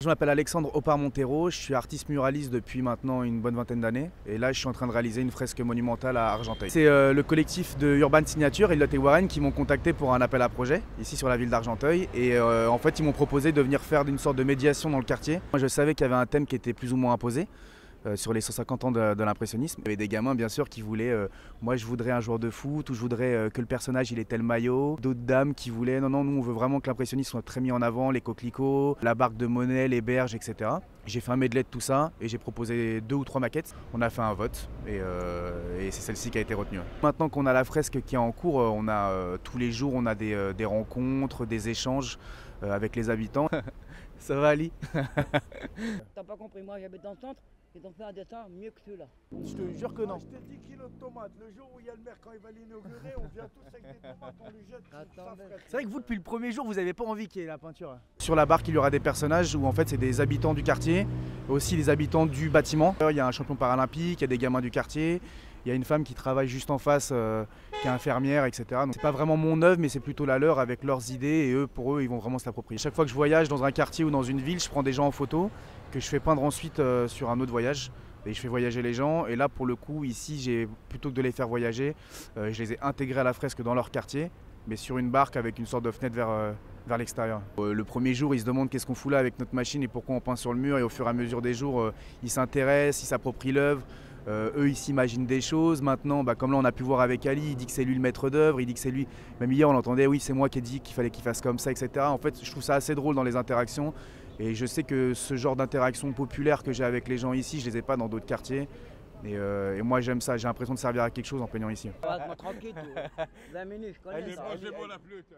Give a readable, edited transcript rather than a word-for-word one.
Je m'appelle Alexandre Opar-Montero, je suis artiste muraliste depuis maintenant une bonne vingtaine d'années et là je suis en train de réaliser une fresque monumentale à Argenteuil. C'est le collectif de Urban Signature, Elliot et Warren qui m'ont contacté pour un appel à projet ici sur la ville d'Argenteuil et en fait ils m'ont proposé de venir faire une sorte de médiation dans le quartier. Moi je savais qu'il y avait un thème qui était plus ou moins imposé. Sur les 150 ans de l'impressionnisme. Il y avait des gamins bien sûr qui voulaient, moi je voudrais un joueur de foot ou je voudrais que le personnage il ait tel maillot. D'autres dames qui voulaient, non nous on veut vraiment que l'impressionnisme soit très mis en avant, les coquelicots, la barque de Monet, les berges, etc. J'ai fait un medley de tout ça et j'ai proposé 2 ou 3 maquettes. On a fait un vote et c'est celle-ci qui a été retenue. Maintenant qu'on a la fresque qui est en cours, on a tous les jours on a des rencontres, des échanges avec les habitants. Ça va Ali? T'as pas compris, moi j'habite dans le centre, ils ont fait un dessin mieux que celui-là. Je te jure que non. Je t'ai dit kilos de tomates. Le jour où il y a le maire, quand il va l'inaugurer, on vient tous avec des tomates, on lui jette. C'est vrai que vous, depuis le premier jour, vous n'avez pas envie qu'il y ait la peinture. Sur la barque, il y aura des personnages où en fait c'est des habitants du quartier, aussi des habitants du bâtiment. Il y a un champion paralympique, il y a des gamins du quartier, il y a une femme qui travaille juste en face, qui est infirmière, etc. Donc c'est pas vraiment mon œuvre, mais c'est plutôt la leur avec leurs idées et eux, pour eux, ils vont vraiment se l'approprier. Chaque fois que je voyage dans un quartier ou dans une ville, je prends des gens en photo que je fais peindre ensuite sur un autre voyage. Et je fais voyager les gens et là pour le coup ici plutôt que de les faire voyager, je les ai intégrés à la fresque dans leur quartier, mais sur une barque avec une sorte de fenêtre vers l'extérieur. Le premier jour ils se demandent qu'est-ce qu'on fout là avec notre machine et pourquoi on peint sur le mur, et au fur et à mesure des jours ils s'intéressent, ils s'approprient l'œuvre. Eux ils s'imaginent des choses. Maintenant comme là on a pu voir avec Ali, il dit que c'est lui le maître d'œuvre, il dit que c'est lui, même hier on l'entendait, oui c'est moi qui ai dit qu'il fallait qu'il fasse comme ça, etc. En fait je trouve ça assez drôle dans les interactions. Et je sais que ce genre d'interaction populaire que j'ai avec les gens ici, je les ai pas dans d'autres quartiers. Et moi j'aime ça, j'ai l'impression de servir à quelque chose en peignant ici. Reste-moi tranquille, 20 minutes, je connais ça. Mangez-moi la flûte.